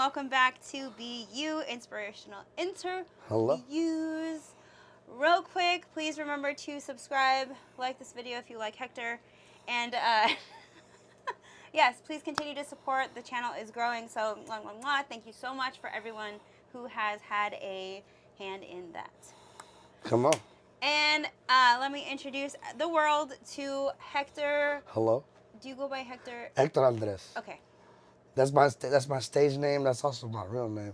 welcome back to BU Inspirational Hello. Interviews. Real quick, please remember to subscribe, like this video if you like Hector, and yes, please continue to support. The channel is growing, so thank you so much for everyone who has had a hand in that. Come on. And let me introduce the world to Hector. Hello. Do you go by Hector? Hector Andres. Okay. That's my stage name. That's also my real name.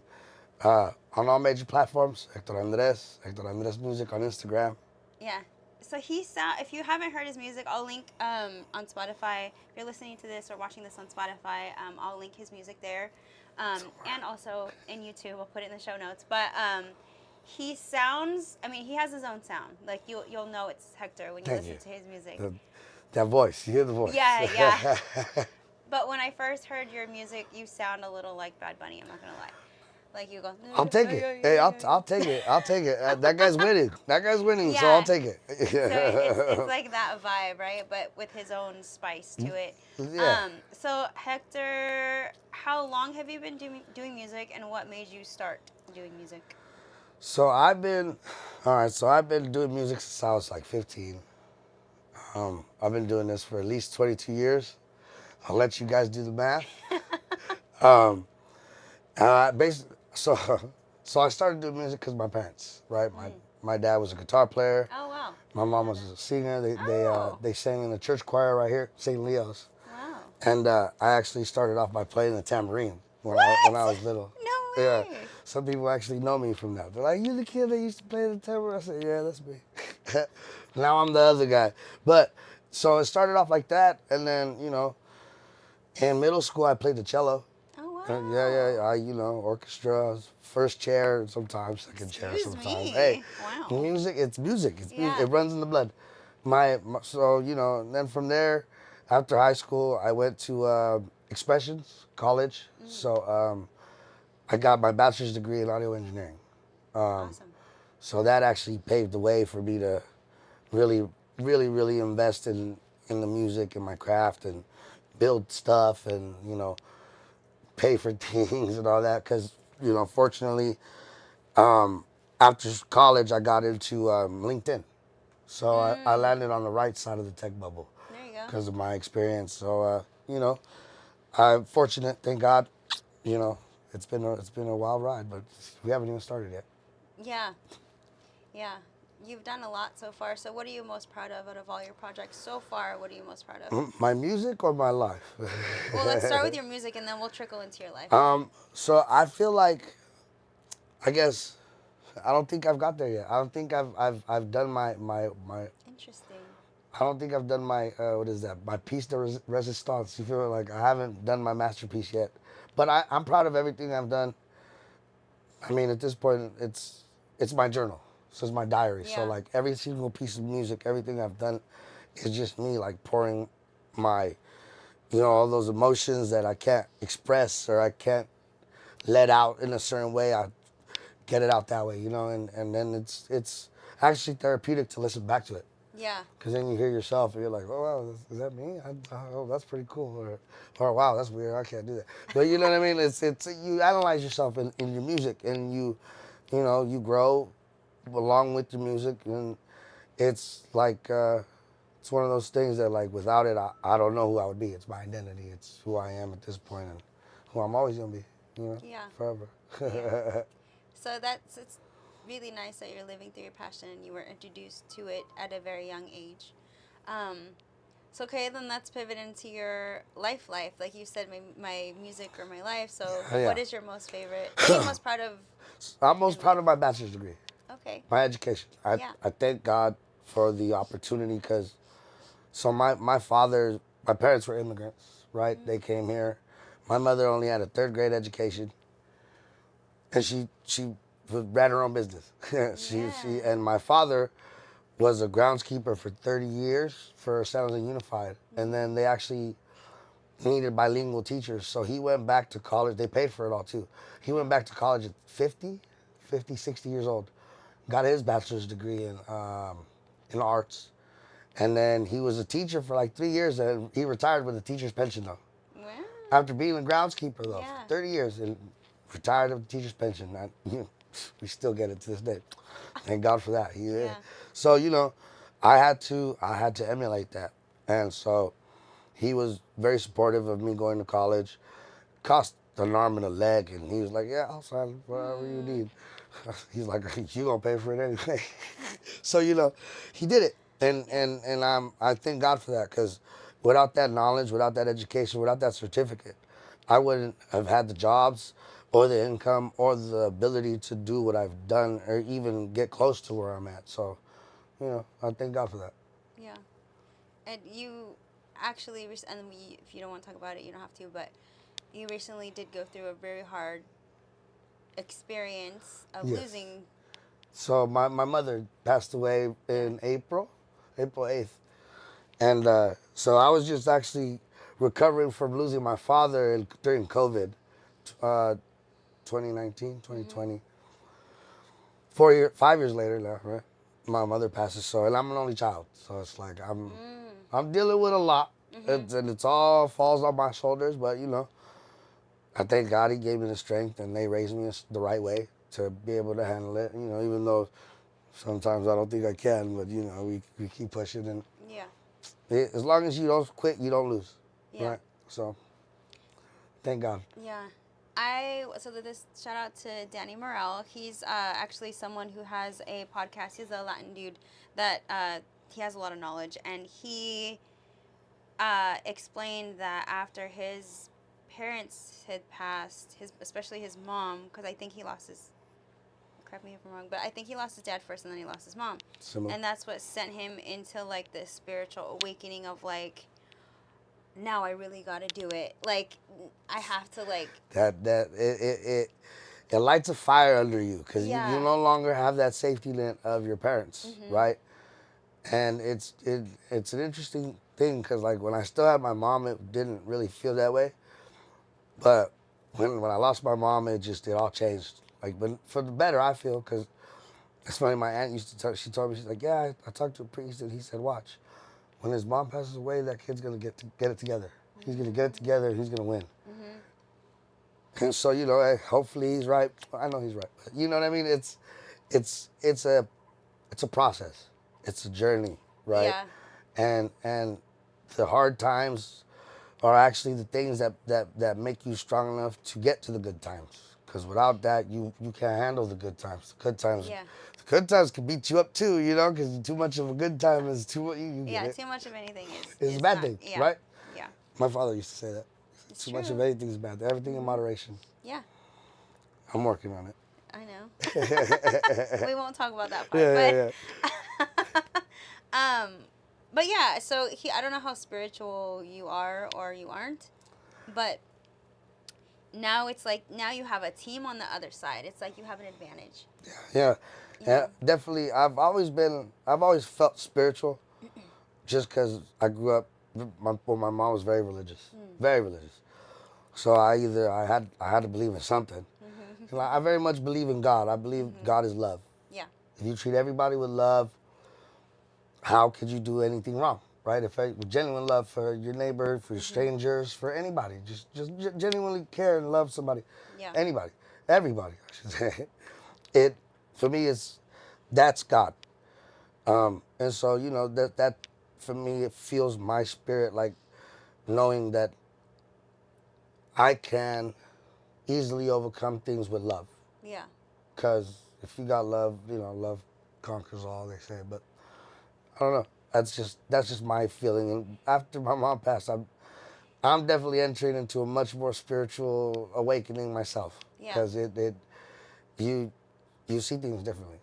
On all major platforms, Hector Andres. Hector Andres Music on Instagram. Yeah. So if you haven't heard his music, I'll link on Spotify. If you're listening to this or watching this on Spotify, I'll link his music there. And also in YouTube, I'll put it in the show notes. But he has his own sound. Like you'll know it's Hector when you Thank listen you. to his music. That voice. You hear the voice. Yeah. But when I first heard your music, you sound a little like Bad Bunny, I'm not going to lie. Like you go. I'll take it. Hey, I'll take it. I'll take it. That guy's winning. That guy's winning, so I'll take it. So it's like that vibe, right? But with his own spice to it. Yeah. So Hector, how long have you been doing music, and what made you start doing music? So I've been doing music since I was like 15. I've been doing this for at least 22 years. I'll let you guys do the math. Basically, so I started doing music because my parents, right? My dad was a guitar player. Oh wow. My mom was a singer. They sang in the church choir right here, St. Leo's. Wow. And I actually started off by playing the tambourine when I was little. No Yeah. way. Some people actually know me from that. They're like, "You the kid that used to play the tambourine?" I said, "Yeah, that's me." Now I'm the other guy. But so it started off like that, and then in middle school I played the cello. Oh wow. Yeah. Orchestra, first chair, sometimes second chair, Excuse sometimes. me. Hey, Wow. music, it's music. It's music. Yeah. It runs in the blood. And then from there, after high school, I went to Expressions College. So I got my bachelor's degree in audio engineering. Awesome. So that actually paved the way for me to really, really, really invest in the music and my craft and build stuff and pay for things and all that. Because fortunately, after college, I got into LinkedIn. So I landed on the right side of the tech bubble There you go. because of my experience. So I'm fortunate. Thank God. It's been a wild ride, but we haven't even started yet. Yeah. Yeah. You've done a lot so far. So what are you most proud of out of all your projects so far? What are you most proud of? My music or my life? Well, let's start with your music and then we'll trickle into your life. So I feel like, I guess, I don't think I've got there yet. I don't think I've done my. Interesting. I don't think I've done my what is that? My piece de resistance. You feel like I haven't done my masterpiece yet, but I'm proud of everything I've done. I mean, at this point, it's my journal. So it's my diary. So Yeah. like every single piece of music, everything I've done, is just me like pouring my, all those emotions that I can't express or I can't let out in a certain way. I get it out that way, and then it's actually therapeutic to listen back to it. Yeah. Because then you hear yourself and you're like, oh, wow, is that me? Oh, that's pretty cool. Or wow, that's weird. I can't do that. But you know what I mean? It's you analyze yourself in your music and you grow along with your music. And it's like, it's one of those things that like without it, I don't know who I would be. It's my identity. It's who I am at this point and who I'm always going to be, Yeah. forever. Yeah. So it's really nice that you're living through your passion and you were introduced to it at a very young age. So okay, then let's pivot into your life. Like you said, my music or my life. So Yeah. what is your most favorite? What are you most proud of? I'm most proud of my bachelor's degree. Okay. My education. I thank God for the opportunity because my parents were immigrants, right? They came here. My mother only had a third grade education, and she ran her own business. And my father was a groundskeeper for 30 years for San Jose Unified, and then they actually needed bilingual teachers, so he went back to college. They paid for it all too. He went back to college at 50, 60 years old, got his bachelor's degree in arts. And then he was a teacher for like 3 years, and he retired with a teacher's pension though. Wow. After being a groundskeeper though, Yeah. for 30 years, and retired of teacher's pension. We still get it to this day. Thank God for that. Yeah. So I had to emulate that, and so he was very supportive of me going to college. Cost an arm and a leg, and he was like, "Yeah, I'll sign whatever you need." He's like, "You gonna pay for it anyway?" So he did it, and Yeah. I thank God for that, because without that knowledge, without that education, without that certificate, I wouldn't have had the jobs or the income or the ability to do what I've done or even get close to where I'm at. So, I thank God for that. Yeah. And you actually, and if you don't want to talk about it, you don't have to, but you recently did go through a very hard experience of Yes. losing. So my mother passed away Yeah. in April 8th. And so I was just actually recovering from losing my father during COVID, uh, 2019, Mm-hmm. 2020. 5 years later now, right? My mother passes, so, and I'm an only child, so it's like Mm. I'm dealing with a lot, Mm-hmm. and it's all falls on my shoulders. But I thank God He gave me the strength, and they raised me the right way to be able to handle it. Even though sometimes I don't think I can, but we keep pushing, and Yeah. as long as you don't quit, you don't lose, Yeah. right? So thank God. Yeah. This shout out to Danny Morel. He's actually someone who has a podcast. He's a Latin dude that he has a lot of knowledge, and he explained that after his parents had passed, especially his mom, because I think he lost his, correct me if I'm wrong, but I think he lost his dad first and then he lost his mom. Similar. And that's what sent him into like this spiritual awakening of like, now I really got to do it. Like, I have to like, That it lights a fire under you, because you yeah. no longer have that safety net of your parents, Mhm. right? And it's an interesting thing, because like when I still had my mom, it didn't really feel that way. But when I lost my mom, it all changed. Like, but for the better, I feel, because it's funny. My aunt used to tell. She told me, she's like, "Yeah, I talked to a priest, and he said, watch, when his mom passes away, that kid's gonna get it together. He's gonna get it together, and he's gonna win." Mhm. And so hey, hopefully he's right. I know he's right, but you know what I mean. It's a process. It's a journey, right? Yeah. And the hard times are actually the things that make you strong enough to get to the good times. Because without that, you can't handle the good times. Yeah. The good times can beat you up too, because too much of a good time is too much. You get Yeah. it. Too much of anything It's a is bad not. thing, Yeah. right? Yeah. My father used to say that. It's Too much of true. anything is bad. Everything in Mhm. moderation. Yeah. I'm working on it. I know. Yeah, We won't talk about that part, yeah, but yeah. um, but yeah. So I don't know how spiritual you are or you aren't, but now it's like now you have a team on the other side. It's like you have an advantage. Yeah, You and know. definitely. I've always felt spiritual, just because I grew up. My mom was very religious, Mm. very religious. So I had to believe in something, and I very much believe in God. I believe Mhm. God is love. Yeah. If you treat everybody with love, how could you do anything wrong, right? If with genuine love for your neighbor, for Mhm. strangers, for anybody, just genuinely care and love somebody, Yeah. anybody, everybody, I should say. It for me is that's God. And so that for me it fuels my spirit, like knowing that I can easily overcome things with love. Yeah. Because if you got love, love conquers all, they say. But I don't know. That's just my feeling. And after my mom passed, I'm definitely entering into a much more spiritual awakening myself. Yeah. Because it you you see things differently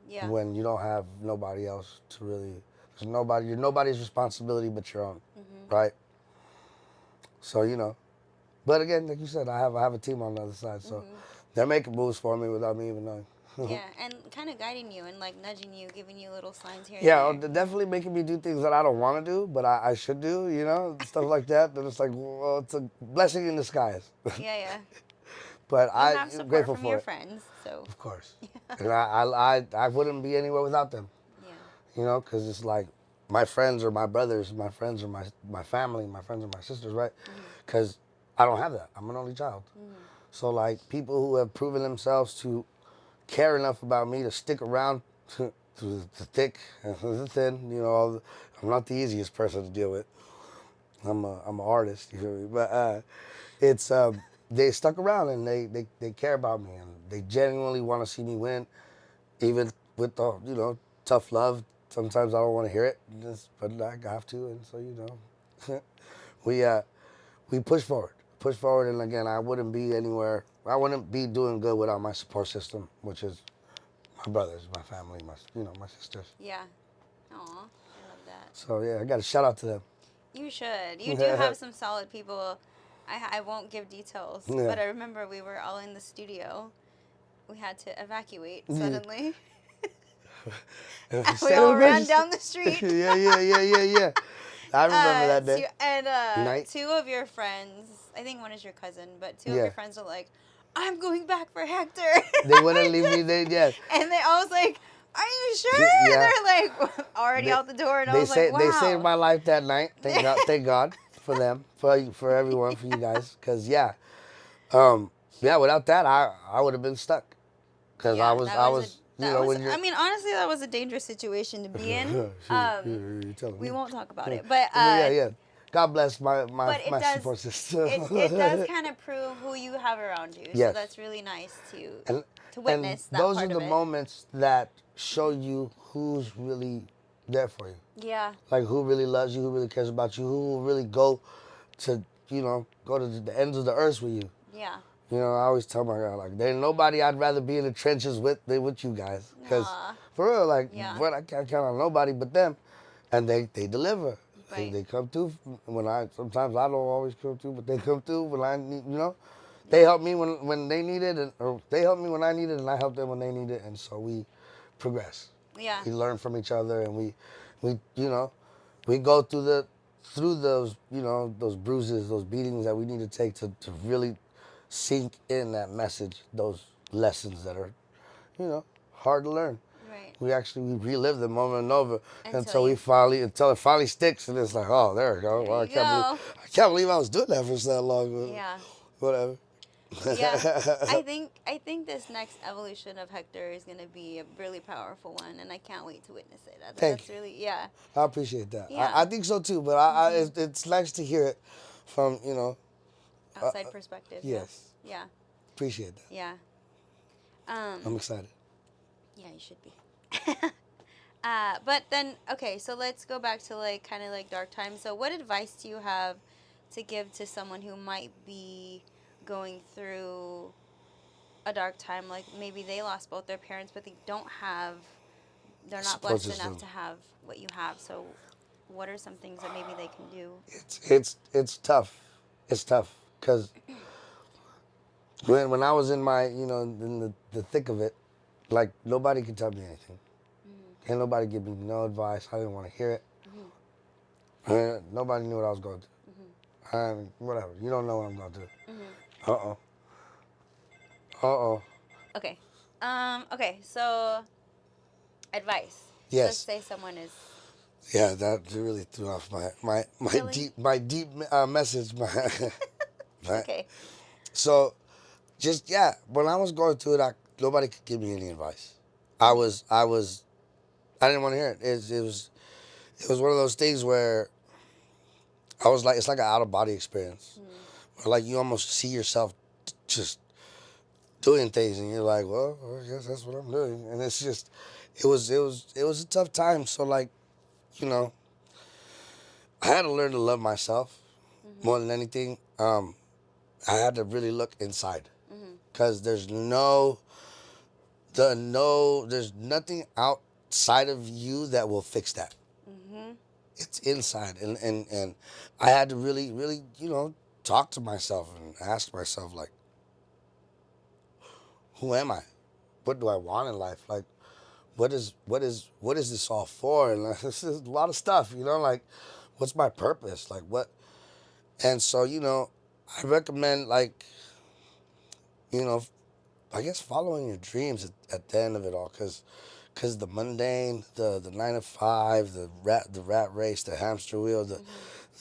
Yeah. when you don't have nobody else to really. There's nobody. You're nobody's responsibility but your own, Mhm. right? So But again, like you said, I have a team on the other side, so Mhm. they're making moves for me without me even knowing. Yeah, and kind of guiding you and like nudging you, giving you little signs here and Yeah, there. they're definitely making me do things that I don't want to do, but I should do, stuff like that. Then it's like, well, it's a blessing in disguise. Yeah, yeah. But You I'm have support grateful from for your it, friends, so of course. And I wouldn't be anywhere without them, yeah. because it's like my friends are my brothers, my friends are my family, my friends are my sisters, right? Mhm. Because I don't have that. I'm an only child. Mhm. So like people who have proven themselves to care enough about me to stick around through the thick and through the thin. You know, I'm not the easiest person to deal with. I'm an artist, you feel me? But it's they stuck around and they care about me and they genuinely want to see me win, even with the tough love. Sometimes I don't want to hear it, but I have to, and so we we push forward, and again, I wouldn't be anywhere. I wouldn't be doing good without my support system, which is my brothers, my family, my sisters. Yeah. Aw, I love that. So yeah, I got to shout out to them. You should. You do have some solid people. I won't give details, Yeah. but I remember we were all in the studio. We had to evacuate Yeah. suddenly. And We all ran down the street. yeah. I remember that day. Night. Two of your friends, I think one is your cousin, but two of Yeah. your friends are like, I'm going back for Hector. They wouldn't leave me. And they all was like, are you sure? Yeah. And they're like already out the door, and I was like, wow. They saved my life that night. Thank God for them, for everyone, for you guys. Cause without that, I would have been stuck. Cause Yeah, I was when you're. I mean, honestly, that was a dangerous situation to be in. You're telling We me. won't talk about it, but yeah. God bless but my does- support system. it does kind of prove who you have around you. Yes. So that's really nice to and witness that those part are the of it. moments that show you who's really there for you. Yeah. Like who really loves you, who really cares about you, who will really go to go to the ends of the earth with you. Yeah. I always tell my girl, like, there ain't nobody I'd rather be in the trenches with than with you guys. Because, Aw. for real, like, Yeah. I can't count on nobody but them. And they deliver. Right. They come through sometimes I don't always come through, but they come through when I need, They help me when they need it, or they help me when I need it, and I help them when they need it. And so we progress. Yeah. We learn from each other, and we go through those, those bruises, those beatings that we need to take to really sink in that message, those lessons that are, hard to learn. Right. We relive them over and over Until until it finally sticks, and it's like, oh, there we go. Well, There you go. I can't believe I was doing that for so long. But Yeah. whatever. Yeah. I think this next evolution of Hector is gonna be a really powerful one, and I can't wait to witness it. That's really I appreciate that. Yeah. I think so too, but it's nice to hear it from outside perspective. yes. Yeah. Appreciate that. Yeah. I'm excited. Yeah, you should be. But then, okay, so let's go back to kind of dark times. So what advice do you have to give to someone who might be going through a dark time? Like maybe they lost both their parents, but they're not Support blessed system. enough to have what you have. So what are some things that maybe they can do? It's tough. It's tough because when I was in my in the thick of it, like nobody could tell me anything. Can't nobody give me no advice. I didn't want to hear it. Nobody knew what I was going through. Whatever. You don't know what I'm going through. Okay. Okay. So advice. Yes. Let's say someone is. Yeah, that really threw off my Really? deep message. Okay. So, just when I was going through it, nobody could give me any advice. I didn't want to hear it. It was one of those things where I was like, it's like an out of body experience, where like you almost see yourself just doing things, and you're like, well, I guess that's what I'm doing, and it's just, it was a tough time. So like, I had to learn to love myself more than anything. I had to really look inside, because there's nothing outside of you that will fix that. It's inside, and I had to really, really, talk to myself and ask myself, like, who am I? What do I want in life? Like, what is this all for? And this is a lot of stuff, like, what's my purpose? Like, what? And so, I recommend, like, I guess following your dreams at the end of it all, because the mundane, the 9 to 5, the rat race, the hamster wheel,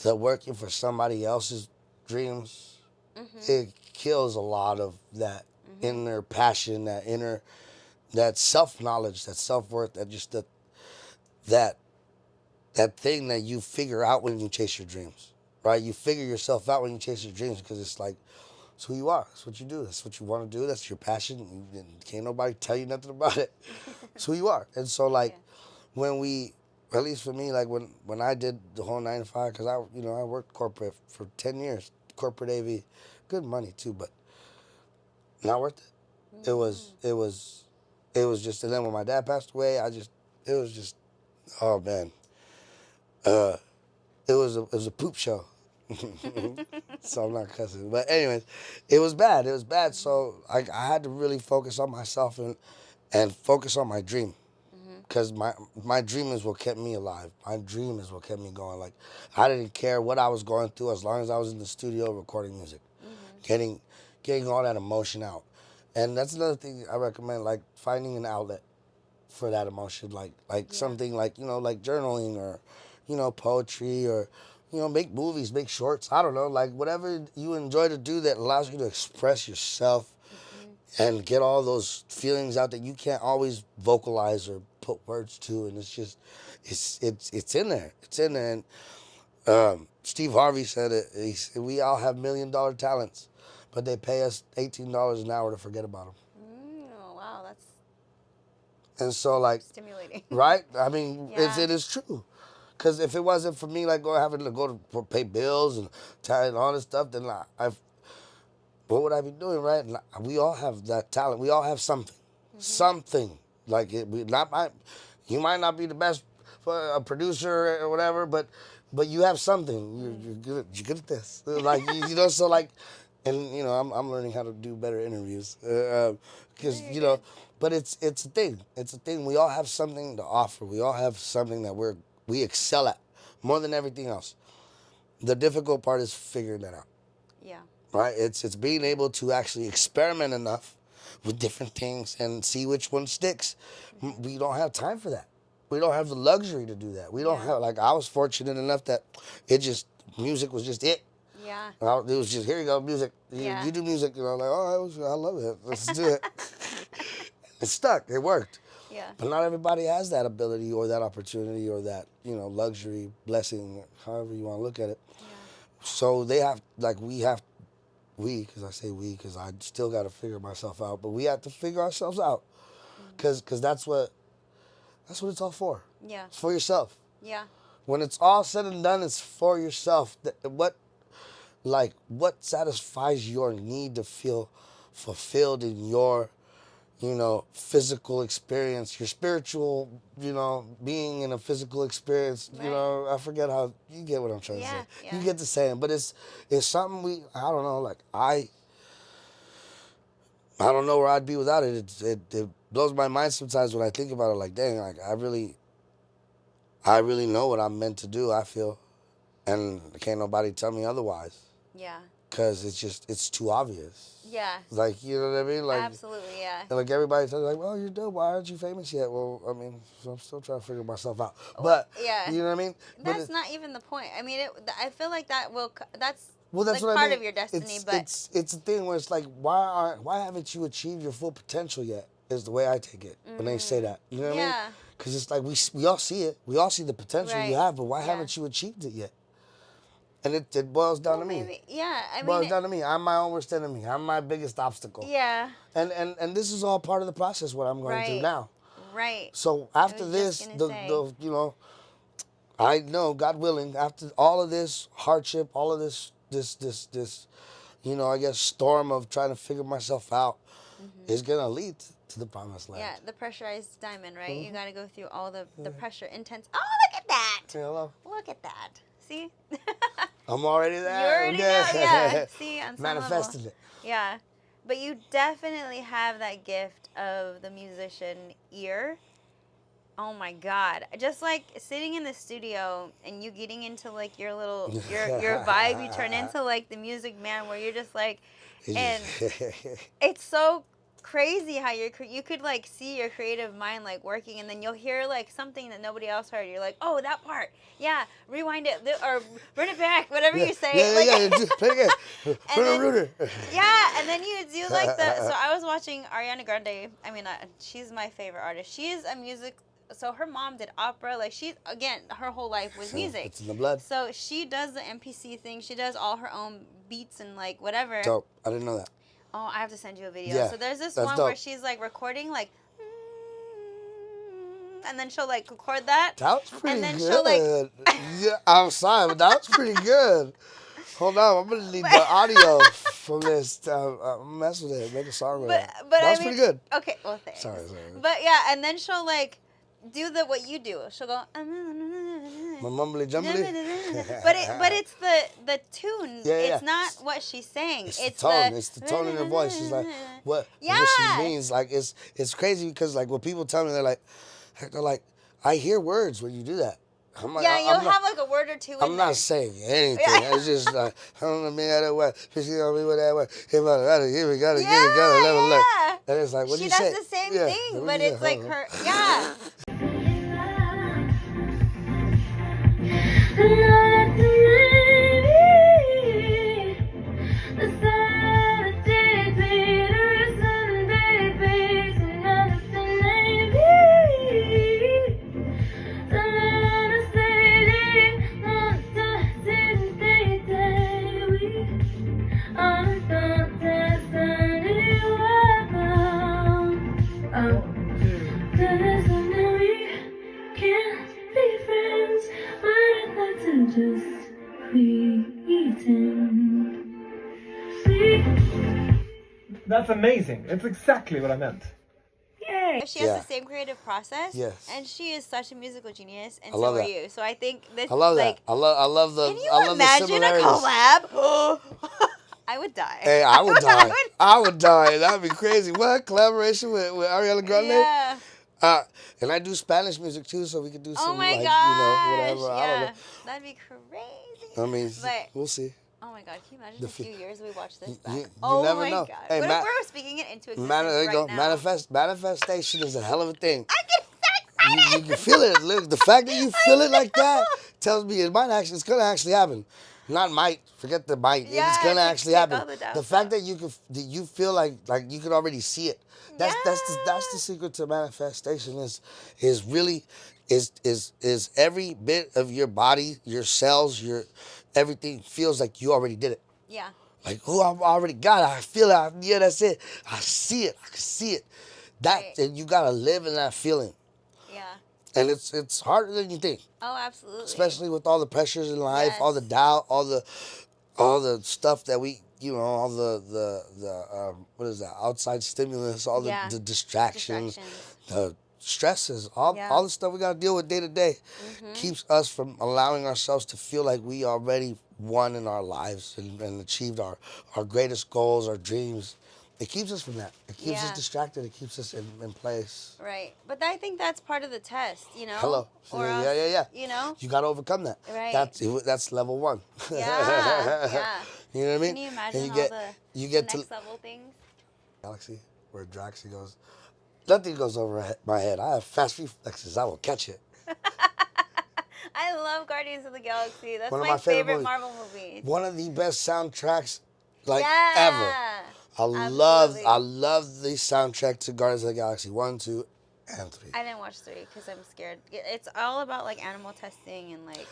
the working for somebody else's dreams, it kills a lot of that inner passion, that self knowledge, that self worth, that that thing that you figure out when you chase your dreams, right? You figure yourself out when you chase your dreams because it's like it's who you are. That's what you do. That's what you want to do. That's your passion. Can't nobody tell you nothing about it. It's who you are. And so like when we, at least for me, like when I did the whole 9 to 5, because I worked corporate for 10 years, corporate AV, good money too, but not worth it. It was just. And then when my dad passed away, it was just, oh man, uh, it was a poop show. So I'm not cussing, but anyways, it was bad. It was bad. So I had to really focus on myself and focus on my dream, because my dream is what kept me alive. My dream is what kept me going. Like I didn't care what I was going through as long as I was in the studio recording music, getting all that emotion out. And that's another thing I recommend, like finding an outlet for that emotion, like something like like journaling or poetry or make movies, make shorts. I don't know, like whatever you enjoy to do that allows you to express yourself and get all those feelings out that you can't always vocalize or put words to. And it's just it's in there. It's in there. And Steve Harvey said it. He said, we all have $1 million talents, but they pay us $18 an hour to forget about them. Oh, wow, that's And so, like, stimulating. right? I mean, Yeah. it is true. Because if it wasn't for me, like, having to go to pay bills and all this stuff, then what would I be doing, right? And we all have that talent. We all have something. Something. Like, you might not be the best a producer or whatever, but you have something. You're good at this. Like, so, like, and, I'm learning how to do better interviews. Because, but it's a thing. It's a thing. We all have something to offer. We all have something that we excel at more than everything else. The difficult part is figuring that out. Yeah. Right? It's being able to actually experiment enough with different things and see which one sticks. We don't have time for that. We don't have the luxury to do that. We don't have, like, I was fortunate enough that music was just it. Yeah. It was just, here you go, music. Yeah. You do music. I'm like, oh, I love it. Let's do it. It stuck. It worked. Yeah. But not everybody has that ability or that opportunity or that, luxury, blessing, however you want to look at it. Yeah. So because I say we, because I still got to figure myself out, but we have to figure ourselves out, because that's what it's all for. Yeah. It's for yourself. Yeah. When it's all said and done, it's for yourself. What satisfies your need to feel fulfilled in your, physical experience, your spiritual, being in a physical experience. Right. I forget how, you get what I'm trying to say. Yeah. You get the saying, but it's something I don't know, like I don't know where I'd be without it. It blows my mind sometimes when I think about it, like, dang, like I really know what I'm meant to do, I feel. And can't nobody tell me otherwise. Yeah. Because it's too obvious. Yeah. Like, you know what I mean? Like, absolutely, yeah. and like everybody tells me, like, well, you're dope. Why aren't you famous yet? Well, I mean, I'm still trying to figure myself out. But, yeah. you know what I mean? That's not even the point. I mean, I feel like that's Well, that's like what part I mean. of your destiny, It's a thing where it's like, why haven't you achieved your full potential yet? Is the way I take it when they say that. You know what I mean? Because it's like we all see it. We all see the potential you have, but why haven't you achieved it yet? And it boils down to me. Maybe. Yeah, I mean, boils down to me. I'm my own worst enemy. I'm my biggest obstacle. Yeah. And this is all part of the process. What I'm going through now. Right. So after this, I know, God willing, after all of this hardship, all of this, I guess storm of trying to figure myself out, is gonna lead to the promised land. Yeah, the pressurized diamond, right? You got to go through all the pressure, intense. Oh, look at that! Hello. Look at that. See? I'm already there. You already know, yeah. See, on some manifested level. it. Yeah, but you definitely have that gift of the musician ear. Oh my God! Just like sitting in the studio and you getting into like your little your vibe, you turn into like the music man, where you're just like, and it's so crazy how you could like see your creative mind like working, and then you'll hear like something that nobody else heard. You're like, oh, that part, yeah, rewind it or run it back, whatever you say. Just play it again. Put a rooter. Yeah, and then you do like the. So I was watching Ariana Grande. I mean, she's my favorite artist. She is a music. So her mom did opera. Like she's again, her whole life was music. It's in the blood. So she does the MPC thing. She does all her own beats and like whatever. Dope. I didn't know that. Oh, I have to send you a video. Yeah, So there's this that's one dope. where she's like recording like, and then she'll like record that. That was pretty and then good. she'll like. Yeah, I'm sorry, but that was pretty good. Hold on, I'm gonna need the audio from this. Mess with it, make a song with it. But That was I mean, pretty good. Okay, well thanks. Sorry. But yeah, and then she'll like do what you do. She'll go. My mumbly jumbly. but it's the tune. Yeah. It's not what she's saying. It's the tone. It's the tone in her voice. She's like, what she means. Like it's crazy because like when people tell me they're like, I hear words when you do that. I'm like, yeah, you'll have like a word or two. I'm not saying anything. It's just like I don't know me that way. Fishing on me with that way. Here we gotta level up. And it's like what she you does say? the same thing, but it's like her. Yeah. That's amazing. It's exactly what I meant. Yay! She has the same creative process. Yes. And she is such a musical genius, and I love so are that. you. So I think this. I love like, that. I love the. Can you I love imagine the a similarities. collab? I would die. Hey, I would die. I would die. That'd be crazy. What collaboration with Ariana Grande? Yeah. And I do Spanish music too, so we could do some Oh my like gosh. whatever. I don't know. That'd be crazy. I mean, But- we'll see. Oh my god, can you imagine in a few years we watch this back? You Oh never my know. god. Hey, What if we're speaking it into existence there you right go. now? Manifestation is a hell of a thing. I get so excited! You can feel it. Look, the fact that you feel it like that tells me it's gonna actually happen. Not might. Forget the might. Yeah, It's gonna take actually all happen. the doubts The fact out. that you feel like you can already see it. That's the secret to manifestation is really every bit of your body, your cells, your everything feels like you already did it. Yeah. Like, oh, I already got it. I feel it. Yeah, that's it. I see it. I can see it. Right. And you gotta live in that feeling. Yeah. And it's harder than you think. Oh, absolutely. Especially with all the pressures in life, Yes. all the doubt, all the stuff that we, all the what is that? Outside stimulus, all the distractions, the stresses, all the stuff we gotta deal with day to day, keeps us from allowing ourselves to feel like we already won in our lives and achieved our greatest goals, our dreams. It keeps us from that. It keeps us distracted. It keeps us in place. Right. But I think that's part of the test, you know? Hello. Or Yeah. else, you know? You got to overcome that. Right. That's level 1. Yeah. You know what I mean? Can you imagine and the next level things? Galaxy, where Draxie goes, nothing goes over my head. I have fast reflexes. I will catch it. I love Guardians of the Galaxy. That's One of my my favorite favorite movies. Marvel movie. One of the best soundtracks ever. Yeah. I Absolutely. love the soundtrack to Guardians of the Galaxy 1, 2, and 3. I didn't watch 3 because I'm scared. It's all about like animal testing and like.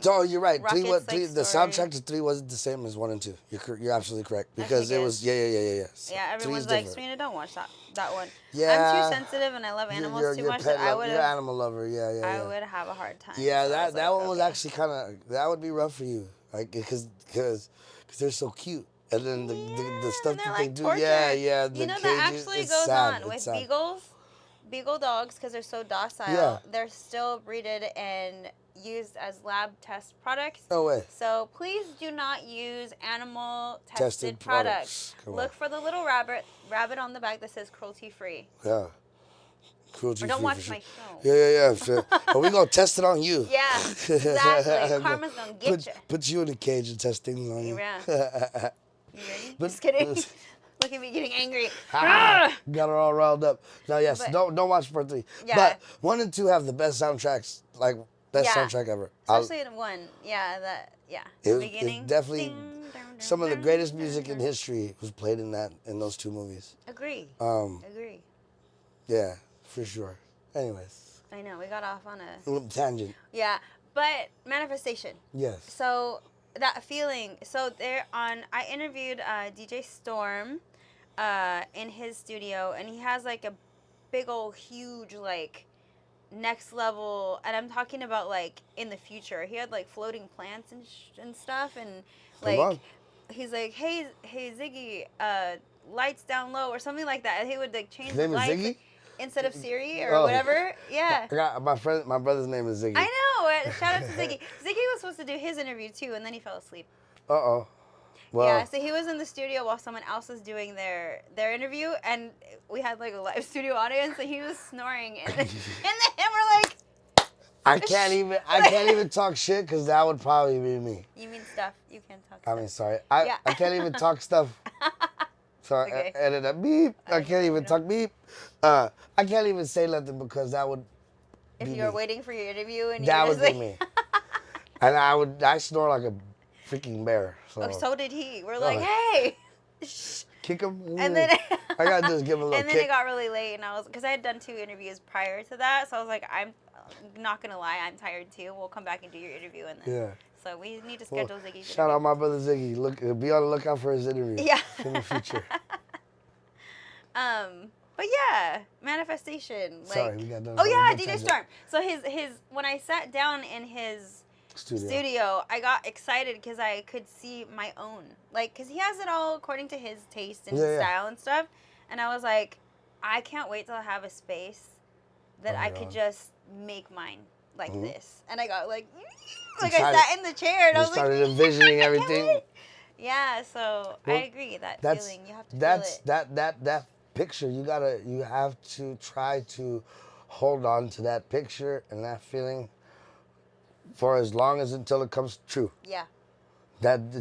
Oh, you're right. Rockets, 3, like, the story. soundtrack to 3 wasn't the same as 1 and 2. You're absolutely correct because think it it was is. yeah. Yeah, 3 everyone's is like, different. Serena, don't watch that one. Yeah. I'm too sensitive and I love animals You're too much pet that I lover. would You're an have. animal lover. Yeah. I would have a hard time. Yeah, so I was that like, one was okay. actually kind of that would be rough for you, like because they're so cute, and then the stuff and they're that like they do, tortured. yeah. The You know that cages, actually it's goes sad, on with it's sad. beagle dogs because they're so docile. Yeah. They're still breeded and used as lab test products. No way. So please do not use animal Tested tested products. products. Come Look on. for the little rabbit on the back that says cruelty free. Yeah. Cruelty Or don't free watch for sure. my show. Yeah. Sure. But we gonna test it on you. Yeah, exactly. Karma's gonna get you. Put you in a cage and test things on you. Yeah. You ready? But- Just kidding. Look at me getting angry. Got her all riled up. No, yes, But- don't watch part 3. Yeah. But 1 and 2 have the best soundtracks, like best Yeah. soundtrack ever. Especially in 1. Yeah, It the was beginning. definitely Ding, dun, dun, some of the dun, greatest dun, music dun. in history was played in those 2 movies. Agree. Um, Agree. yeah, for sure. Anyways, I know, we got off on a... a little tangent. Yeah, but manifestation. Yes. So that feeling. So I interviewed DJ Storm in his studio, and he has like a big old huge like next level, and I'm talking about like in the future. He had like floating plants and stuff, and Come on. like he's like, hey Ziggy, lights down low or something like that. And he would like change His the name is lights Ziggy? instead of Siri or Oh. whatever. Yeah. I got my brother's name is Ziggy. I know. Shout out to Ziggy. Ziggy was supposed to do his interview too, and then he fell asleep. Uh-oh. Well, Yeah, so he was in the studio while someone else was doing their interview, and we had like a live studio audience, and he was snoring, and then we're like, I can't even talk shit because that would probably be me. "You mean stuff? You can talk." I mean, stuff." sorry. Yeah. I can't even talk stuff. So Okay. edit a beep. I can't even talk beep. I can't even say nothing because that would If be you were me. waiting for your interview and That you would just be like, me. And I snore like a freaking bear. So, oh, so did he. We're like, like- hey. Shh. kick him. And then I gotta just give him a little and then kick. it got really late, and because I had done 2 interviews prior to that, so I was like, I'm not gonna lie, I'm tired too. We'll come back and do your interview, and then Yeah. so we need to Well, schedule Ziggy's shout out my brother Ziggy. Look, be on the lookout for his interview. Yeah. In the future. But yeah, manifestation. Like, Sorry, we got done. oh yeah, Big DJ tangent. Storm. So his when I sat down in his studio, I got excited because I could see my own, like, because he has it all according to his taste and Yeah, his yeah. style and stuff, and I was like, I can't wait till I have a space that Oh, I yeah. could just make mine like Mhm. this, and I got like I Excited. sat in the chair and I You was started like, envisioning I can't everything. wait. Yeah, so I Well, agree that That's feeling you have to that's feel it. that picture. You have to try to hold on to that picture and that feeling for as long as until it comes true. Yeah. That's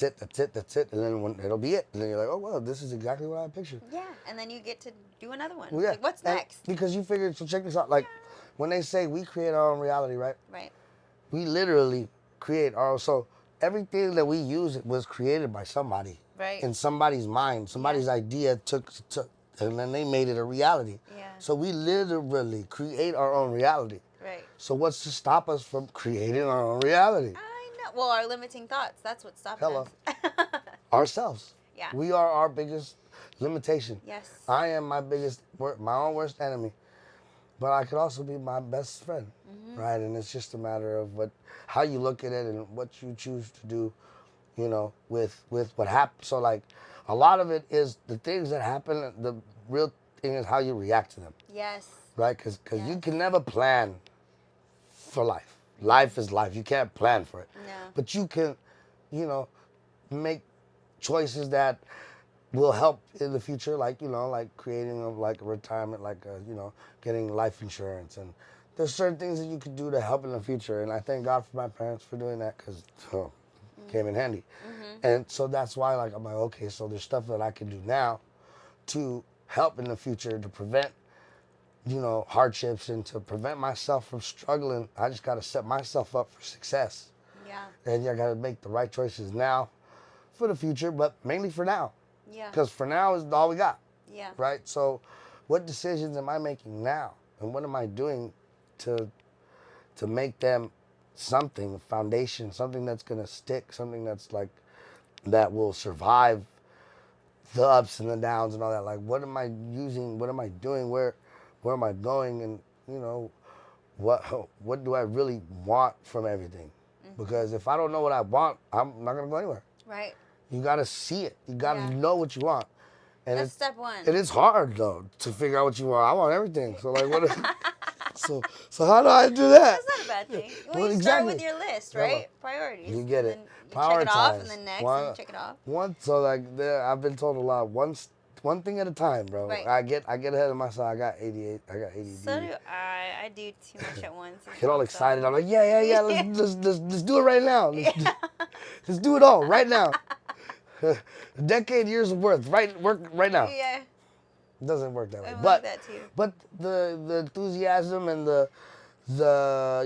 it. And then when it'll be it. And then you're like, oh well, this is exactly what I pictured. Yeah, and then you get to do another one. Well, yeah. Like, what's And next? Because you figured, so check this out. Like when they say we create our own reality, right? Right. We literally create our own. So everything that we use was created by somebody. Right. In somebody's mind. Somebody's idea took, and then they made it a reality. Yeah. So we literally create our own reality. Right. So what's to stop us from creating our own reality? I know. Well, our limiting thoughts. That's what's stopping Hello. us. Ourselves. Yeah. We are our biggest limitation. Yes. I am my own worst enemy. But I could also be my best friend, Mm-hmm. right? And it's just a matter of how you look at it and what you choose to do, with what happens. So like, a lot of it is the things that happen. The real thing is how you react to them, Yes. right? Because Yeah. you can never plan for life. Life is life. You can't plan for it. No. But you can, make choices that will help in the future, like creating a retirement, getting life insurance, and there's certain things that you could do to help in the future. And I thank God for my parents for doing that because came in handy. And so that's why I'm like, okay, so there's stuff that I can do now to help in the future to prevent hardships and to prevent myself from struggling. I just got to set myself up for success. Yeah. And I got to make the right choices now for the future, but mainly for now. Yeah. Because for now is all we got, Yeah. right? So what decisions am I making now? And what am I doing to make them something, a foundation, something that's going to stick, something that's that will survive the ups and the downs and all that. Like, what am I using? What am I doing? Where am I going? And, what do I really want from everything? Because if I don't know what I want, I'm not going to go anywhere. Right. You got to see it. You got to Yeah. know what you want. And That's step one. it is hard, though, to figure out what you want. I want everything. So, what? so how do I do that? That's not a bad thing. Well, Well, you exactly. start with your list, Hello. right? Priorities. You get and it. Then you check it off, and Prioritize. then next, One- and you check it off. I've been told a lot. One thing at a time, bro. Right. I get ahead of myself. I got 88. I got ADD. So do I. I do too much at once. I get all excited. I'm like, yeah. Let's do it right now. Let's do it all right now. a decade years of worth work right now. Yeah. It doesn't work that way. I'm like But that too. but the enthusiasm and the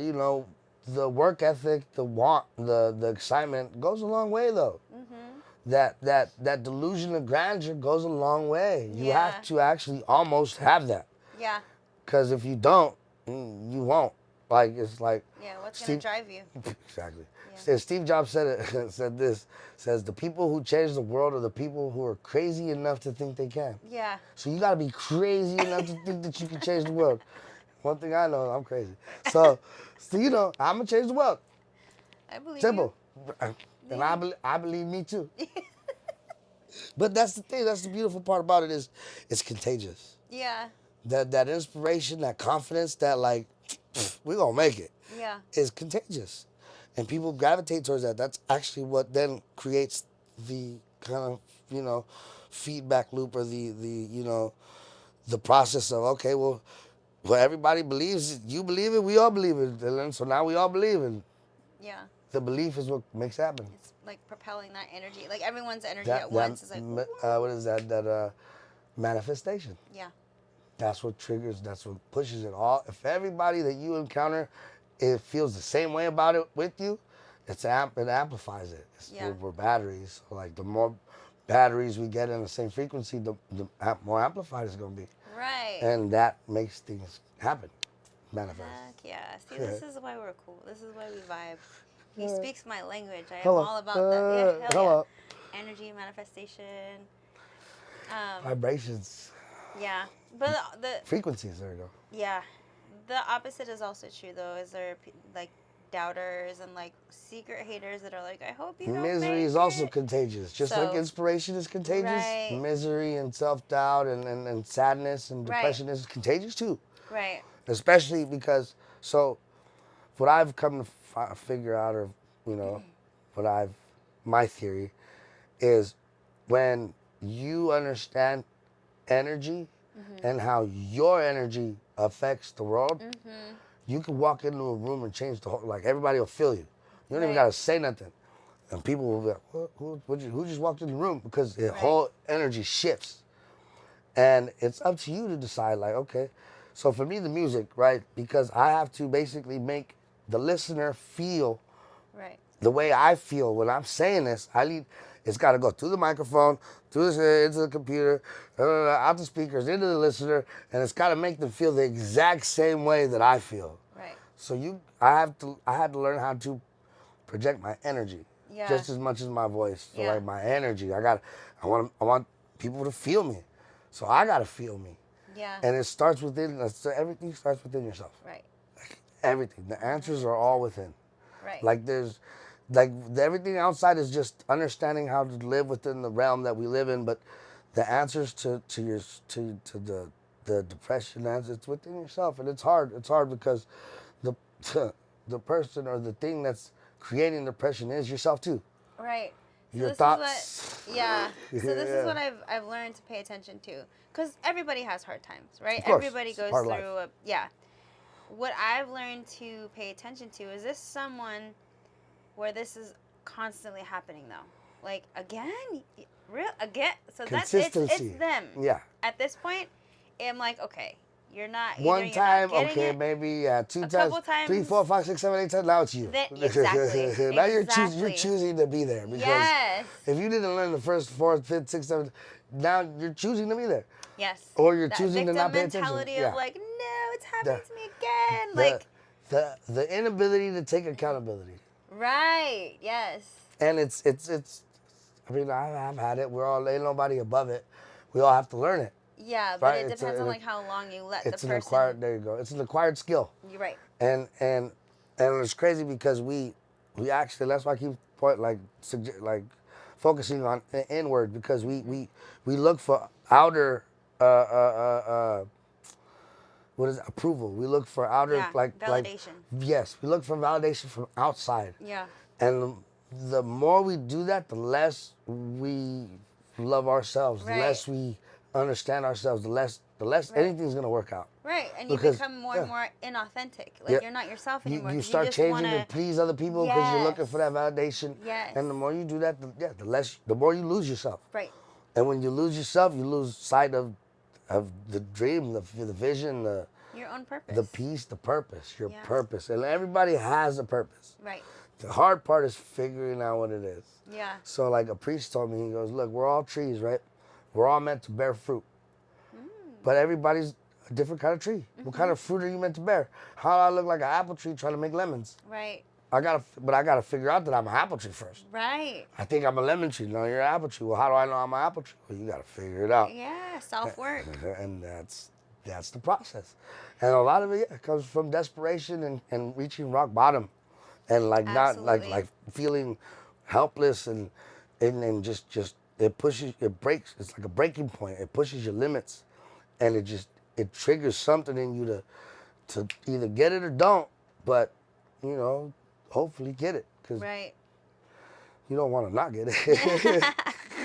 you know the work ethic, the want, the excitement goes a long way though. Mhm. That delusion of grandeur goes a long way. You Yeah. have to actually almost have that. Yeah. Because if you don't, you won't. Like it's like Yeah. What's gonna Steve. drive you? Exactly. Yeah. Steve Jobs said it. Said this. Says the people who change the world are the people who are crazy enough to think they can. Yeah. So you got to be crazy enough to think that you can change the world. One thing I know, I'm crazy. So you know, I'm gonna change the world. I believe Simple. And Yeah. I believe me too. But that's the thing. That's the beautiful part about it is, it's contagious. you. Yeah. That inspiration, that confidence, that like, we gonna make it, Yeah. is contagious, and people gravitate towards that. That's actually what then creates the kind of feedback loop, or the the process of, okay, well, everybody believes it. You believe it, we all believe it, Dylan. So now we all believe it. Yeah. The belief is what makes it happen. It's like propelling that energy. Like everyone's energy That at once is like. what is that? Manifestation. Yeah. That's what triggers. That's what pushes it all. If everybody that you encounter, it feels the same way about it with you, it amplifies it. Yeah. We're batteries. So like the more batteries we get in the same frequency, the more amplified it's gonna be, Right. and that makes things happen, manifest. Heck yeah. See, this is why we're cool. This is why we vibe. He speaks my language. I am Hello. all about that. Yeah, hell Hello. yeah. Energy, manifestation. Vibrations, Yeah. But the frequencies. There you go. yeah, the opposite is also true though. Is there like doubters and like secret haters that are like, I hope you don't Misery make is also it. contagious. Just like So- inspiration is contagious, Right. misery and self-doubt and sadness and Right. depression is contagious too. Right. Especially because, so what I've come to figure out, or my theory is, when you understand energy and how your energy affects the world, you can walk into a room and change the whole, like everybody will feel you. You don't even Right. gotta say nothing. And people will be like, who just walked in the room? Because the Right. whole energy shifts. And it's up to you to decide, like, okay. So for me, the music, right? Because I have to basically make the listener feel Right. the way I feel when I'm saying this. It's got to go through the microphone, into the computer, out the speakers, into the listener, and it's got to make them feel the exact same way that I feel. Right. So I had to learn how to project my energy, Yeah. just as much as my voice. So Yeah. like my energy, I want people to feel me, so I gotta feel me, Yeah. and it starts within. So everything starts within yourself. Right. Everything. The answers are all within. Right. Like everything outside is just understanding how to live within the realm that we live in, but the answers to the depression, it's within yourself, and it's hard. It's hard because the the person or the thing that's creating depression is yourself too. Right. So Your this thoughts. Is what, yeah. So this Yeah. is what I've learned to pay attention to, because everybody has hard times, right? Of course. Everybody It's goes part through of life. yeah. What I've learned to pay attention to is, this someone where this is constantly happening though. Like again, real again. So that's Consistency. it's them. Yeah. At this point, I'm like, okay, you're not. One you're time, not getting okay, it. maybe two A times, couple times. 3, 4, 5, 6, 7, 8 times. Now it's you. Exactly. Now you're Exactly. choosing to be there, because Yes. if you didn't learn the first 4th, 5th, 6th, 7th, now you're choosing to be there. Yes. Or you're That choosing to not pay victim attention. mentality Yeah. of like, no, it's happening The- to me again. The, Like, the inability to take accountability. right. Yes. And it's I mean, I've had it. Ain't nobody above it. We all have to learn it. Yeah, but Right, it it's depends on like how long you let the It's person. an acquired. There you go. It's an acquired skill. You're right. And it's crazy because we actually, that's why I keep focusing on inward, because we look for outer what is it? Approval. We look for outer Yeah, validation. Yes, we look for validation from outside. Yeah. And the more we do that, the less we love ourselves, the Right. less we understand ourselves, the less Right. anything's gonna work out. Right, and you Because, become more yeah. and more inauthentic. Like, Yeah. you're not yourself anymore. You 'Cause start just changing wanna, to please other people because you're looking for that validation. Yes. And the more you do that, the more you lose yourself. Right. And when you lose yourself, you lose sight of the dream, the vision, Your own purpose. the peace, the purpose, your Yeah. purpose. And everybody has a purpose. Right. The hard part is figuring out what it is. Yeah. So like a priest told me, he goes, look, we're all trees, right? We're all meant to bear fruit. But everybody's a different kind of tree. What kind of fruit are you meant to bear? How do I look like an apple tree trying to make lemons? Right. I gotta figure out that I'm an apple tree first. Right. I think I'm a lemon tree. No, you're an apple tree. Well, how do I know I'm an apple tree? Well, you gotta figure it out. Yeah. Self-work. And that's the process. And a lot of it comes from desperation and reaching rock bottom, and like Absolutely. like feeling helpless and just it breaks. It's like a breaking point. It pushes your limits, and it triggers something in you to either get it or don't. But you know, hopefully get it, because Right. you don't want to not get it.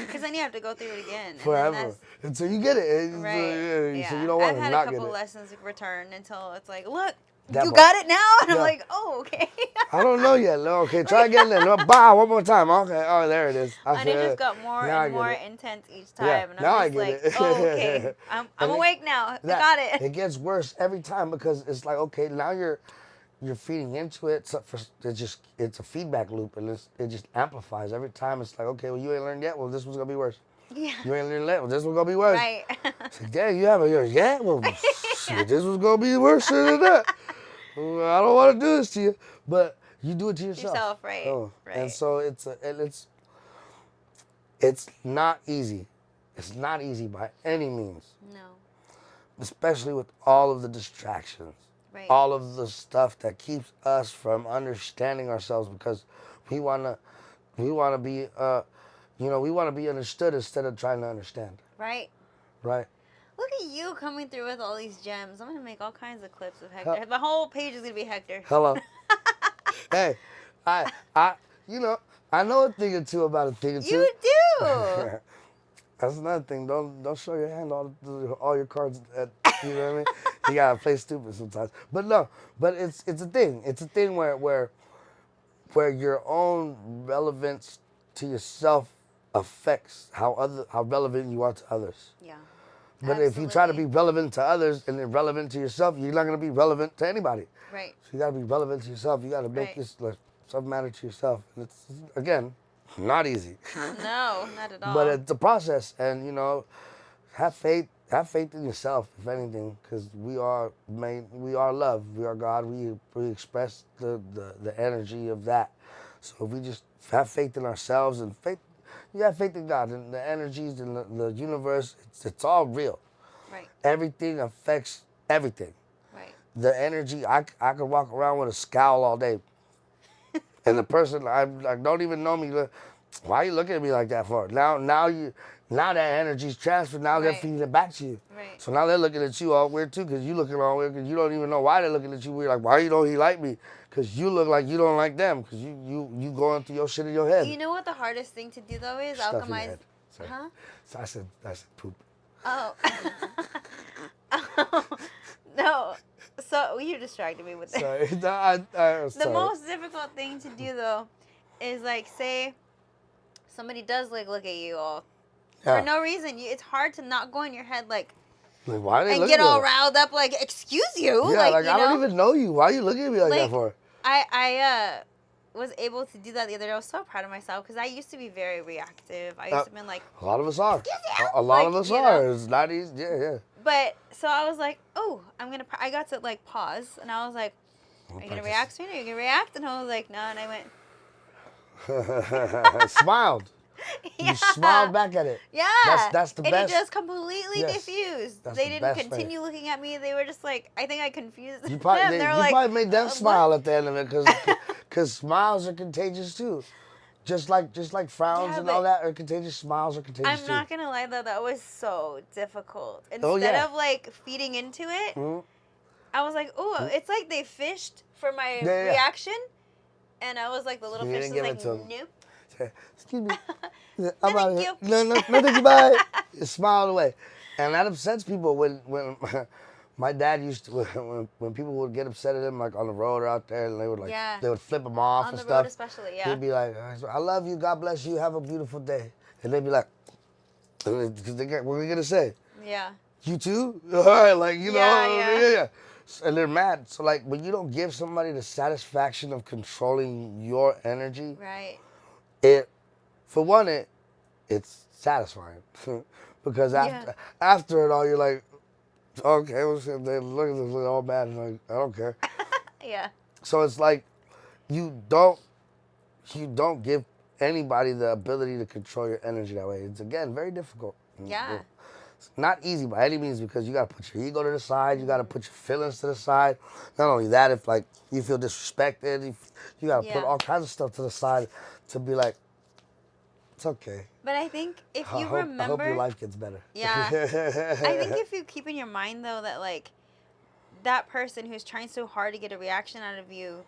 Because then you have to go through it again. And then Forever until you get it. right. So you don't want I've to had not a get couple it. lessons return until it's like, look, That you part. got it now? And I'm Yeah. like, oh, okay. I don't know yet. No, okay, try again then. No, bow, one more time. Okay, oh, there it is. And it just got more Now I and get more it. intense each time. Yeah, And now I I'm just get like, it. oh, okay. I'm And it- awake now. I got it. It gets worse every time because it's like, okay, now you're feeding into it. So it's a feedback loop, and it just amplifies every time. It's like, okay, well, you ain't learned yet. Well, this one's gonna be worse. Yeah. You ain't learned yet. Well, this one's gonna be worse. Right. It's like, dang, you haven't learned yet. Well, shit, this was gonna be worse than that. Well, I don't want to do this to you, but you do it to yourself. Right. Right. And so it's not easy. It's not easy by any means, No. especially with all of the distractions, Right. all of the stuff that keeps us from understanding ourselves, because we wanna be we want to be understood instead of trying to understand. Right. Right. Look at you coming through with all these gems. I'm going to make all kinds of clips of Hector. The whole page is going to be Hector. Hello. Hey, I I know a thing or two about a thing or two. You do. That's another thing. Don't show your hand all your cards at, you know what I mean? You gotta play stupid sometimes. But no, but it's a thing. It's a thing where your own relevance to yourself affects how relevant you are to others. Yeah. But if you try to Absolutely. be relevant to others and irrelevant to yourself, you're not gonna be relevant to anybody. Right. So you gotta be relevant to yourself. You gotta make Right. yourself matter to yourself. And it's, again, not easy. No, not at all. But it's a process, and have faith in yourself, if anything, because we are love, we are God. We express the energy of that. So if we just have faith in ourselves and you have faith in God and the energies and the universe, it's all real. Right. Everything affects everything. Right. The energy, I could walk around with a scowl all day, and the person I don't even know me, why are you looking at me like that for? Now that energy's transferred. Now they're Right. feeding it back to you. Right. So now they're looking at you all weird too, because you looking all weird, because you don't even know why they're looking at you weird. Like, why you don't he like me? Because you look like you don't like them, because you going through your shit in your head. You know what the hardest thing to do though is Stuff in your alchemize. head. Sorry. Huh? So I said poop. Oh. Oh. No. So you distracted me with that. Sorry. The sorry. most difficult thing to do though is like, say somebody does like look at you all Yeah. for no reason. It's hard to not go in your head like Like, why are they and looking get all at me? riled up like, excuse you. Yeah, like you I know? don't even know you. Why are you looking at me like that Like, for? I was able to do that the other day. I was so proud of myself because I used to be very reactive. I used to be like, A lot of us are. Excuse you? A lot Like, of us you are. know. It's not easy. Yeah. but so I was like, oh, I got to like pause and I was like, are you gonna react soon? Are you gonna react? And I was like, no. And I went, Smiled. yeah. You smiled back at it. Yeah. That's the and best. it just completely Yes. diffused. That's They the didn't best continue looking at me. They were just like, I think I confused You probably, them. they, They were you like, probably made them what? smile at the end of it, because smiles are contagious too. Just like frowns Yeah, and all but that are contagious. Smiles are contagious I'm too. not gonna lie though, that was so difficult. Instead Oh, yeah. of like feeding into it, Mhm. I was like, oh, it's like they fished for my Yeah. reaction, and I was like, the little You fish didn't was give it to 'em. like, nope. Excuse me. No, I'm out thank of here. you. No, thank you. Bye. You smiled away, and that upsets people when My dad used to when people would get upset at him like on the road or out there, and they would like Yeah. they would flip him off On and the stuff. road especially, yeah. He'd be like, "I love you. God bless you. Have a beautiful day." And they'd be like, "Because what are we gonna say? Yeah. You too? All right, like you Yeah, know, yeah. yeah." And they're mad. So like when you don't give somebody the satisfaction of controlling your energy, Right. it for one it's satisfying because Yeah. after it all you're like, okay, well, shit, they look at this, they're all mad, and like, I don't care. Yeah. So it's like you don't give anybody the ability to control your energy that way. It's again very difficult. Yeah. It's not easy by any means because you gotta put your ego to the side, you gotta put your feelings to the side. Not only that, if like you feel disrespected, you gotta put Yeah. all kinds of stuff to the side to be like, it's okay. But I think if I you hope your remember, life gets better. yeah. I think if you keep in your mind though that like that person who's trying so hard to get a reaction out of you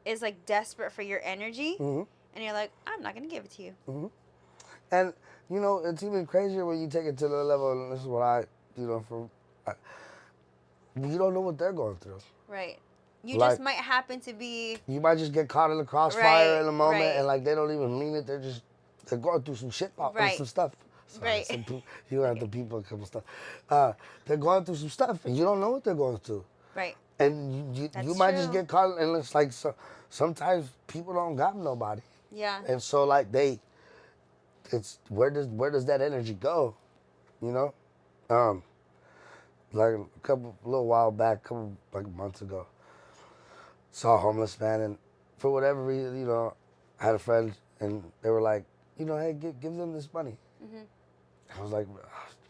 is like desperate for your energy, Mhm. and you're like, I'm not gonna give it to you. And you know, it's even crazier when you take it to the level. And this is what I, you don't know what they're going through. Right. You Like just might happen to be you might just get caught in the crossfire right. in a moment, Right. and like they don't even mean it. They're going through some shit, Right. some stuff. Sorry, Right. some people, you have the people a couple stuff. They're going through some stuff, and you don't know what they're going through. Right. And you That's might just true. get caught, and it's like sometimes people don't got nobody, Yeah. and so like it's where does that energy go, you know? Like a little while back, like months ago, saw a homeless man, and for whatever reason, I had a friend, and they were like, hey, give them this money. I was like,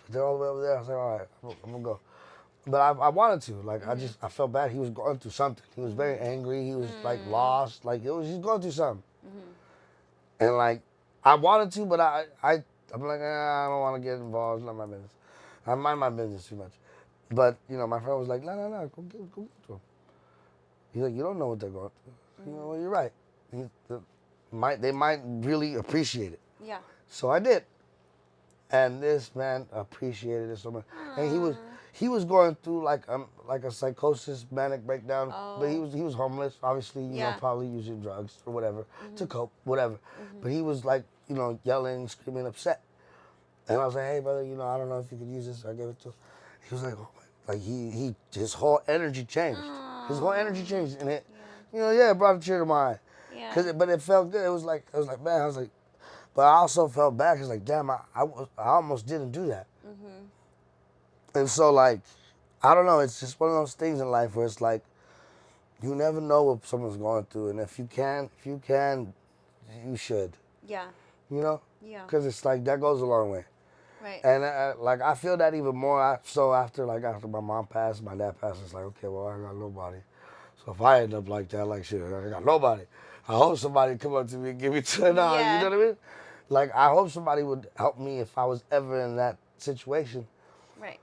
they're all the way over there. I was like, all right, I'm gonna go. But I wanted to, like, I felt bad. He was going through something. He was very angry. He was like lost. Like he's going through something. And like, I wanted to, but I'm like, I don't want to get involved. It's not my business. I mind my business too much. But my friend was like, no, go give it to him. He's like, you don't know what they're going through. Well, you're right. They might really appreciate it. Yeah. So I did. And this man appreciated it so much. And he was going through like a psychosis, manic breakdown. But he was homeless, obviously, Yeah. probably using drugs or whatever to cope, whatever. But he was like, yelling, screaming, upset. And I was like, hey brother, I don't know if you could use this. I gave it to him. He was like, oh my, like his whole energy changed. His whole energy changed, and it, it brought a tear to my eye. Yeah. But it felt good. It was like man, I was like, but I also felt bad because like damn, I almost didn't do that. And so like, I don't know. It's just one of those things in life where it's like, you never know what someone's going through, and if you can, you should. Yeah. Yeah. Because it's like that goes a long way. Right. And like I feel that even more. So after my mom passed, my dad passed, it's like, okay, well I got nobody. So if I end up like that, like shit, I got nobody. I hope somebody come up to me and give me $10. Yeah. You know what I mean? Like I hope somebody would help me if I was ever in that situation. Right.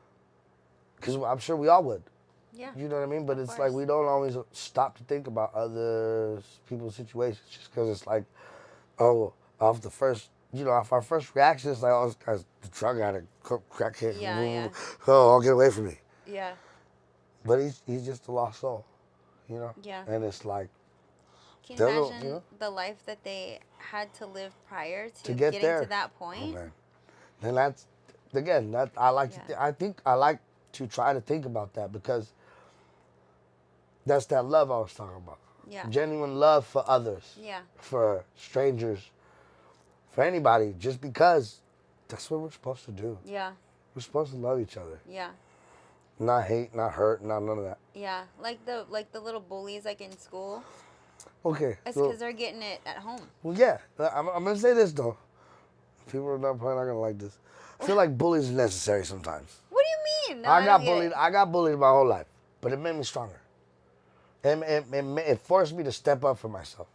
Because I'm sure we all would. Yeah. You know what I mean? But Of it's course. like we don't always stop to think about other people's situations just because it's like, oh, off our first reaction is like, oh, this guy's the drug addict, crackhead. Yeah. Oh, I'll get away from me. Yeah. But he's just a lost soul, Yeah. And it's like, Can you They'll- imagine the life that they had to live prior to get getting there. to that Oh point? man. And that's again that I like Yeah. I think I like to try to think about that because that's that love I was talking about. Yeah. Genuine love for others. Yeah. For strangers. For anybody. Just because that's what we're supposed to do. Yeah. We're supposed to love each other. Yeah. Not hate, not hurt, not none of that. Yeah. Like the little bullies like in school. Okay. It's so- because they're getting it at home. Well, yeah. I'm going to say this, though. People are probably not going to like this. I feel like bullying is necessary sometimes. What do you mean? No, I got don't get bullied. it. I got bullied my whole life, but it made me stronger. It forced me to step up for myself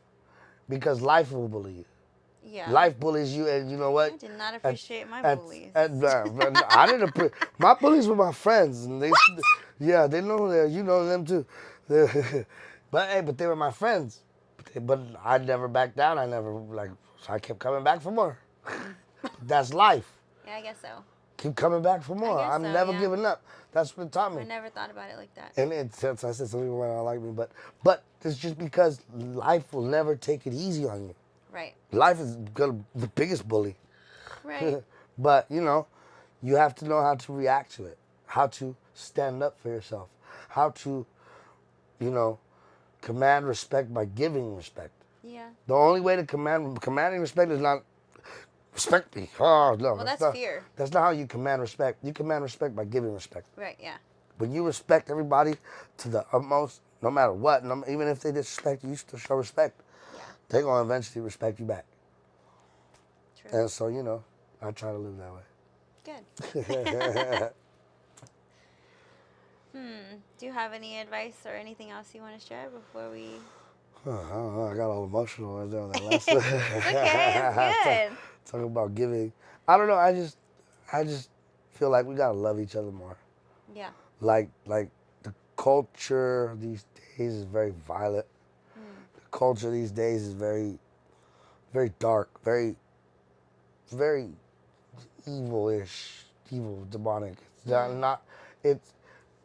because life will bully you. Yeah. Life bullies you, and you know what? I did not appreciate my bullies. I didn't appreciate my bullies were my friends, and they know that you know them too. But they were my friends. But I never backed down. I never so I kept coming back for more. That's life. Yeah, I guess so. keep coming back for more. guess I'm so, never yeah. giving up. That's what it taught I me. never thought about it like that. And since I said some people might not like me, but it's just because life will never take it easy on you. Right. Life is the biggest bully. Right. But you have to know how to react to it, how to stand up for yourself, how to, you know, command respect by giving respect. Yeah. The only way to commanding respect is not respect me. Oh no, Well, that's not fear. that's not how you command respect. You command respect by giving respect. Right. Yeah. When you respect everybody to the utmost, no matter what, even if they disrespect you, you still show respect. Yeah. They're gonna eventually respect you back. True. And so I try to live that way. Good. Do you have any advice or anything else you want to share before we? I don't know. I got all emotional right there on that last It's okay. It's good. Talking about giving. I don't know. I just feel like we gotta love each other more. Yeah. Like the culture these days is very violent. The culture these days is very, very dark, very, very evil-ish, evil, demonic. It's not. It's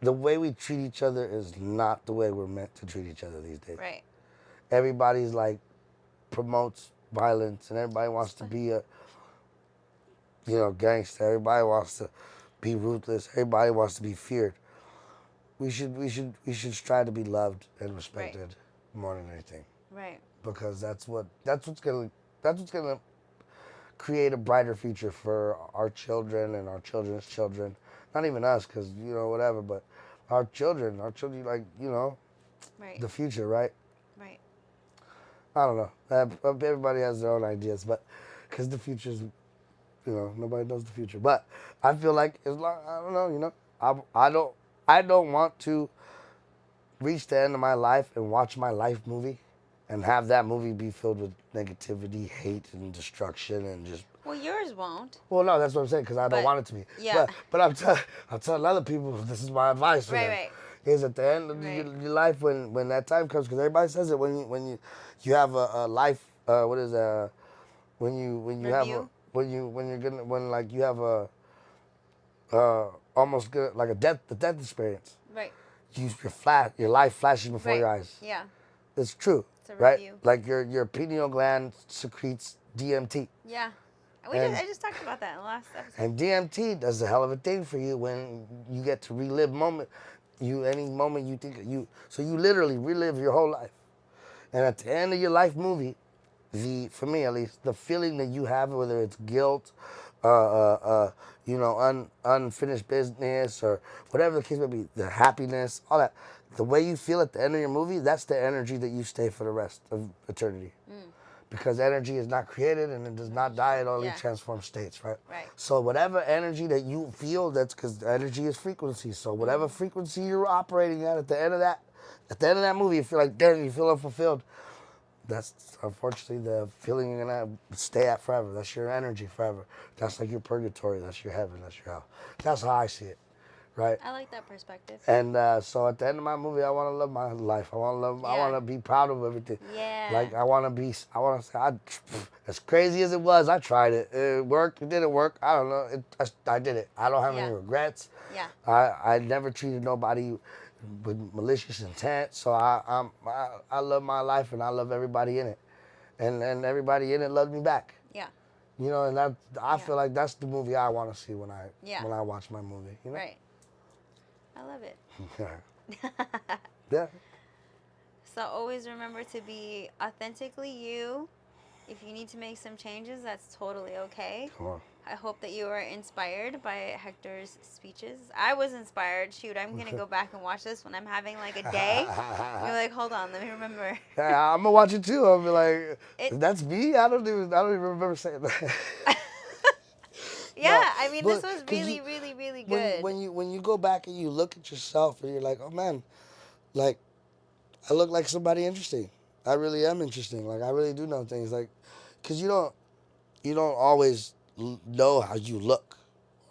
the way we treat each other is not the way we're meant to treat each other these days. Right. Everybody's like promotes violence, and everybody wants to be a gangster. Everybody wants to be ruthless. Everybody wants to be feared. We should strive to be loved and respected more than anything, Right. because that's what's gonna create a brighter future for our children and our children's children. Not even us, because whatever, but our children, like Right. the future, right? Right. I don't know. Everybody has their own ideas, but because the future's, nobody knows the future. But I feel like as long, I don't know, I don't want to reach the end of my life and watch my life movie, and have that movie be filled with negativity, hate, and destruction, and just. Well, yours won't. Well, no, that's what I'm saying, because I don't But, want it to be. yeah. But I'm telling other people, this is my advice for them. Right. Is at the end of Right. your life, when that time comes, because everybody says it, when you have a life, what is when you have Review? when you're gonna, when like you have a almost good, like the death experience. Right. Your life flashes before Right. your eyes. Yeah. It's true, It's a right? review. Like your pineal gland secretes DMT. Yeah. And- I just talked about that in the last episode. And DMT does a hell of a thing for you when you get to relive any moment you think so you literally relive your whole life. And at the end of your life movie, for me at least, the feeling that you have, whether it's guilt, unfinished business, or whatever the case may be, the happiness, all that, the way you feel at the end of your movie, that's the energy that you stay for the rest of eternity. Because energy is not created and it does not die, it only Yeah. transforms states, right? Right. So whatever energy that you feel, that's because energy is frequency. So whatever frequency you're operating at the end of that movie, you feel like, damn, you feel unfulfilled. That's unfortunately the feeling you're gonna stay at forever. That's your energy forever. That's like your purgatory. That's your heaven. That's your hell. That's how I see it, right? I like that perspective. And so at the end of my movie, I want to love my life. I want to be proud of everything. Yeah. Like I want to say, as crazy as it was, I tried it. It worked. It didn't work. I don't know. I did it. I don't have any regrets. Yeah. I never treated nobody with malicious intent. So I love my life, and I love everybody in it, and everybody in it loved me back. Yeah. And I feel like that's the movie I want to see when I watch my movie. Right. I love it. Yeah. So always remember to be authentically you. If you need to make some changes, that's totally okay. Come on. I hope that you were inspired by Hector's speeches. I was inspired. Shoot, I'm going to go back and watch this when I'm having like a day. You're like, hold on, let me remember. Yeah, I'm gonna watch it too. I'll be like, that's me. I don't even remember saying that. Yeah, No, I mean, but this was 'cause really, really, really good. When you go back and you look at yourself and you're like, oh man, like I look like somebody interesting. I really am interesting. Like I really do know things. Like, cause you don't always know how you look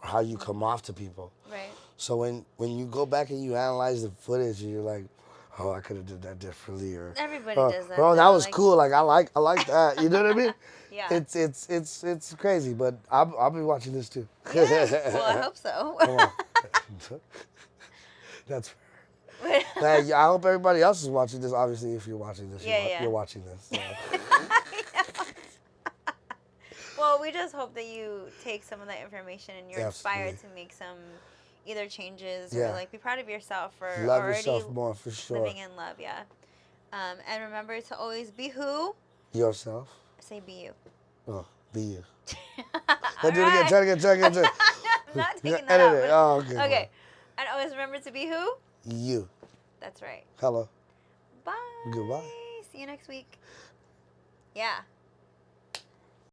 or how you come off to people. Right. So when you go back and you analyze the footage and you're like, oh, I could have did that differently, or Everybody does that. oh, that though, was like, cool. Like I like that. You know what I mean? Yeah. It's crazy, but I'll be watching this too. Yeah. Well, I hope so. Come on. That's fair. Like, I hope everybody else is watching this. Obviously, if you're watching this, Yeah. you're watching this. So. Well, we just hope that you take some of that information and you're inspired Absolutely. to make some either changes Yeah. or like be proud of yourself for Love already yourself more, for sure. living in love. Yeah. And remember to always be who? Yourself. Say be you. Oh, be you. All Do it again. right. Try it again. I'm not Yeah, taking that edit out. it. But Oh, okay. okay. And always remember to be who? You. That's right. Hello. Bye. Goodbye. See you next week. Yeah.